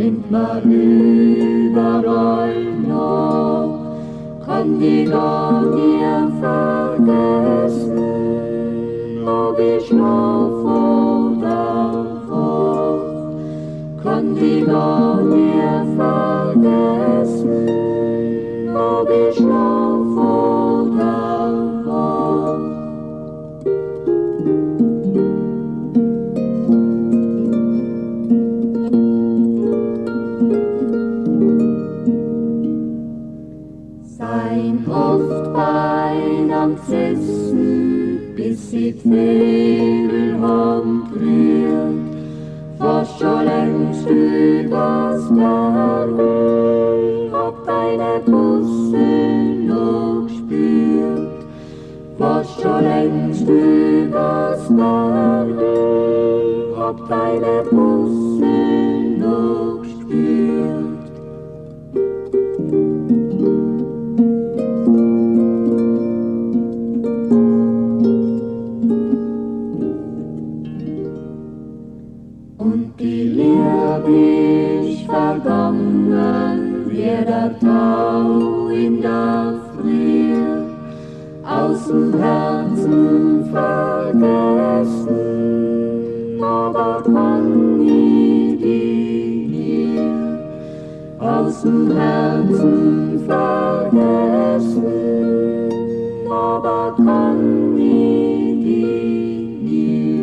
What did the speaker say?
findet man überall noch, kann die gar nie vergessen, ob ich schlaf oder wach, kann die gar nie vergessen, ob ich schlaf oder wach. Sein oft beinahe gesessen, bis sie die Vögel haben gerührt, fast schon längst übers Berg, hab deine Busse noch gespürt, fast schon längst übers Berg, hab deine Busse noch gespürt. Und die Liebe ist vergangen, wie der Tau in der Früh, aus dem Herzen vergessen, aber kann ich die hier aus dem Herzen vergessen, aber kann ich die hier.